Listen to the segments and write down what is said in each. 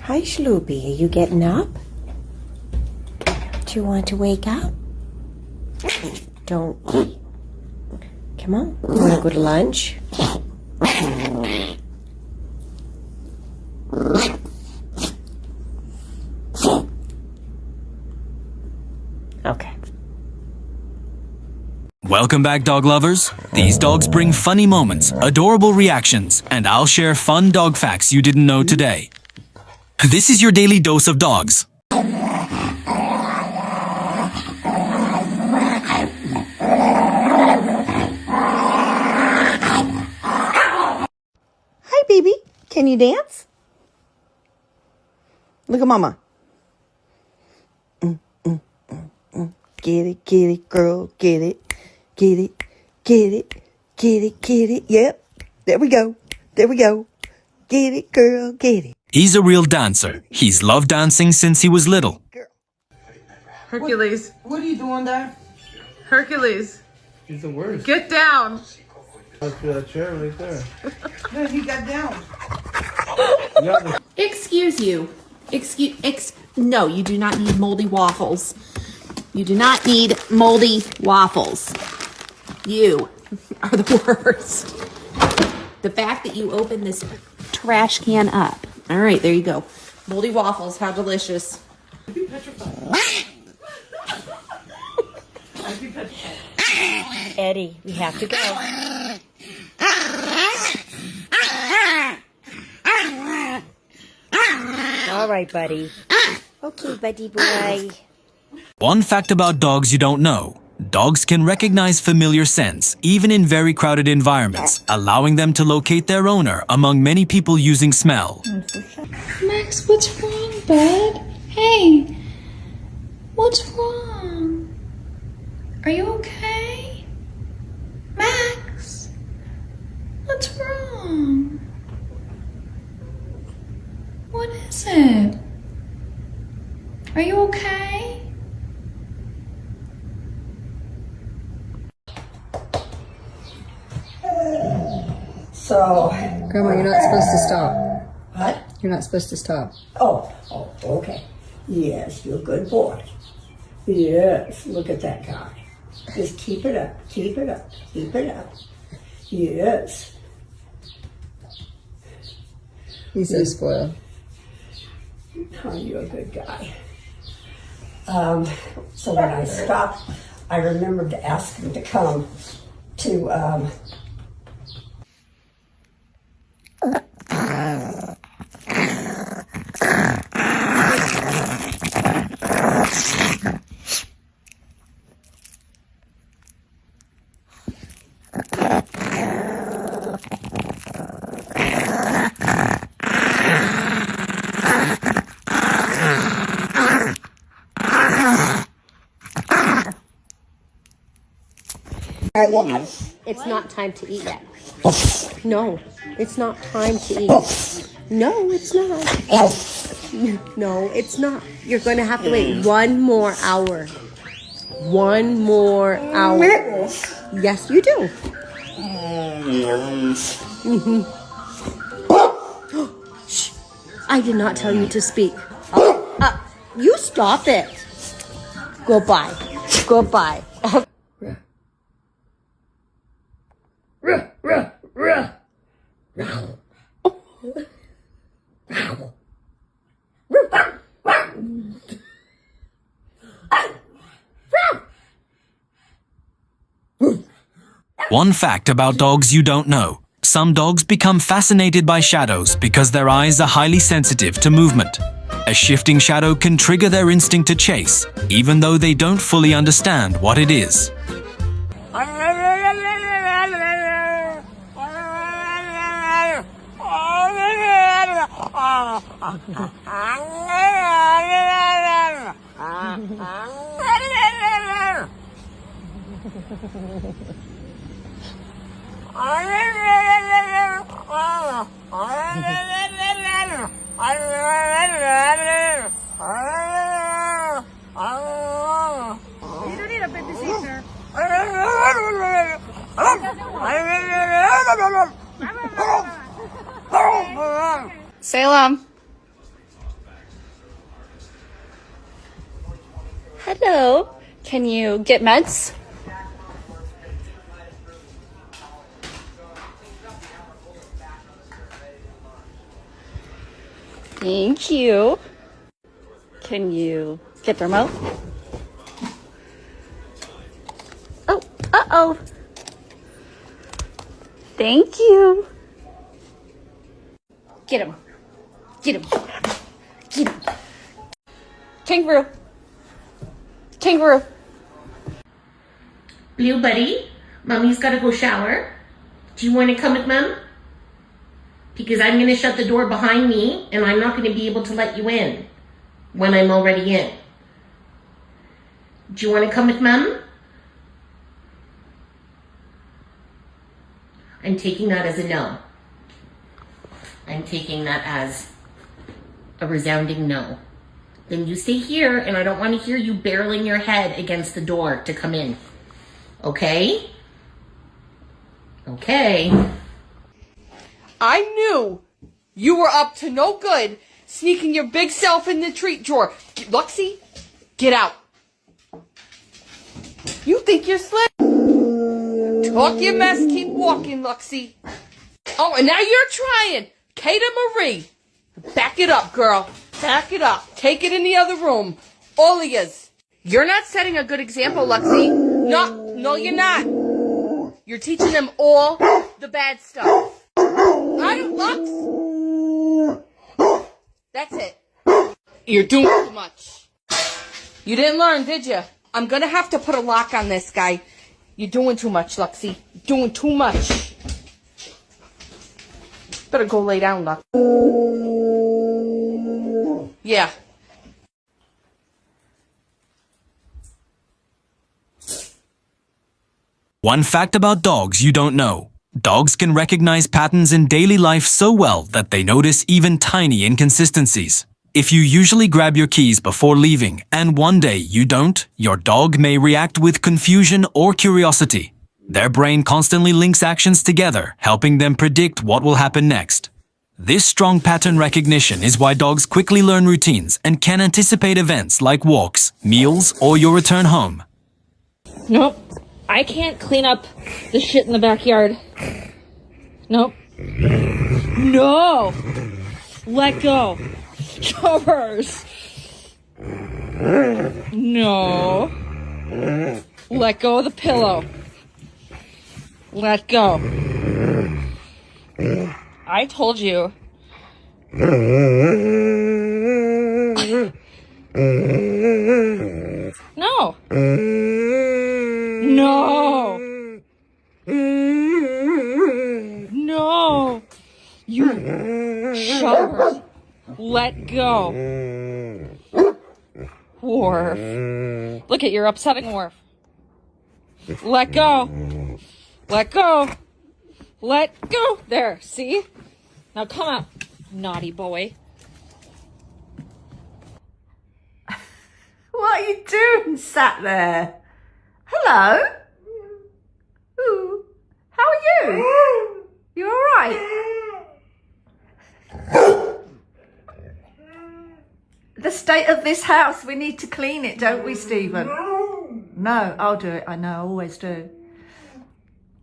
Hi, Shloopy. Are you getting up? Do you want to wake up? Don't. Come on. You want to go to lunch? Okay. Welcome back, dog lovers. These dogs bring funny moments, adorable reactions, and I'll share fun dog facts you didn't know today. This is your daily dose of dogs. Hi, baby. Can you dance? Look at mama. Get it, girl, get it. Get it, get it, get it, get it. Yep. There we go. There we go. Get it, girl, get it. He's a real dancer. He's loved dancing since he was little. Hercules. What are you doing there? Hercules. He's the worst. Get down. That's that chair right there. No, he got down. Excuse you. No, you do not need moldy waffles. You do not need moldy waffles. You are the worst. The fact that you open this trash can up. All right, there you go. Moldy waffles, how delicious. Eddie, we have to go. All right, buddy. Okay, buddy boy. One fact about dogs you don't know. Dogs can recognize familiar scents, even in very crowded environments, allowing them to locate their owner among many people using smell. Max, what's wrong, bud? Hey, what's wrong? Are you okay? Max, what's wrong? What is it? Are you okay? So, Grandma, you're not supposed to stop. what? You're not supposed to stop. Oh, okay. Yes, you're a good boy. Yes, look at that guy. Just keep it up, keep it up, keep it up. Yes. He's so spoiled. Oh, you're a good guy. So when I stopped, I remembered to ask him to come to, It's not time to eat yet. No, it's not time to eat. No, it's not. No, it's not. You're going to have to wait one more hour. One more hour. Yes, you do. Shh. I did not tell you to speak. You stop it. Goodbye. Goodbye. One fact about dogs you don't know. Some dogs become fascinated by shadows because their eyes are highly sensitive to movement. A shifting shadow can trigger their instinct to chase, even though they don't fully understand what it is. You don't need a babysitter. Salem. Hello. Can you get meds? Thank you. Can you get the remote? Oh, uh-oh. Thank you. Get him. Get him. Get him. Kangaroo. Kangaroo. Blue buddy, Mommy's gotta go shower. Do you want to come with Mom? Because I'm gonna shut the door behind me and I'm not gonna be able to let you in when I'm already in. Do you want to come with Mom? I'm taking that as a no. I'm taking that as a resounding no. Then you stay here and I don't want to hear you barreling your head against the door to come in. Okay? Okay. I knew you were up to no good sneaking your big self in the treat drawer. Luxie, get out. You think you're slick? Talk your mess, keep walking, Luxie. Oh, and now you're trying. Kata Marie. Back it up, girl. Back it up. Take it in the other room. All of yous. You're not setting a good example, Luxie. No, you're not. You're teaching them all the bad stuff. Lux. That's it. You're doing too much. You didn't learn, did you? I'm gonna have to put a lock on this guy. You're doing too much, Luxie. You're doing too much. Better go lay down, Lux. Yeah. One fact about dogs you don't know. Dogs can recognize patterns in daily life so well that they notice even tiny inconsistencies. If you usually grab your keys before leaving and one day you don't, your dog may react with confusion or curiosity. Their brain constantly links actions together, helping them predict what will happen next. This strong pattern recognition is why dogs quickly learn routines and can anticipate events like walks, meals, or your return home. Nope. I can't clean up the shit in the backyard. Nope. No! Let go. Yours. No. Let go of the pillow. Let go. I told you. No. No. No. You shut. Let go. Worf. Look at you're upsetting Worf. Let go. Let go. Let go. There, see? Now come out, naughty boy. What are you doing sat there? Hello? Ooh. How are you? You alright? The state of this house, we need to clean it, don't we, Stephen? No, I'll do it. I know, I always do.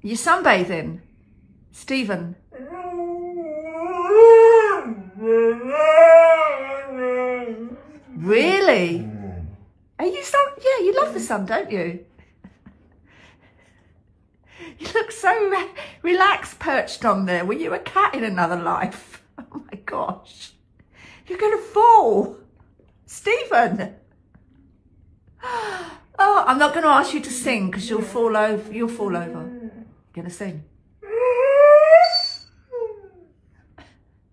You sunbathing? Stephen? Really? Are you yeah, you love the sun, don't you? You look so relaxed perched on there. Were you a cat in another life? Oh my gosh. You're going to fall. Stephen. Oh, I'm not going to ask you to sing because you'll fall over. You'll fall over. You're going to sing.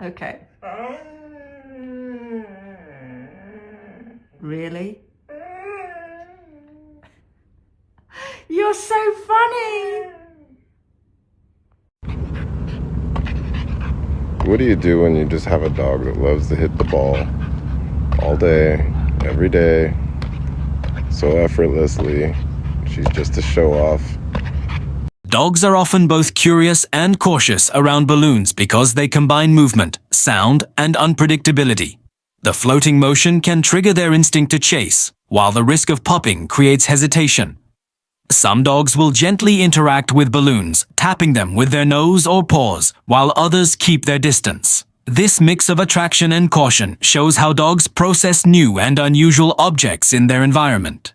Okay. Really? You're so funny. What do you do when you just have a dog that loves to hit the ball all day, every day, so effortlessly? She's just a show off. Dogs are often both curious and cautious around balloons because they combine movement, sound, and unpredictability. The floating motion can trigger their instinct to chase, while the risk of popping creates hesitation. Some dogs will gently interact with balloons, tapping them with their nose or paws, while others keep their distance. This mix of attraction and caution shows how dogs process new and unusual objects in their environment.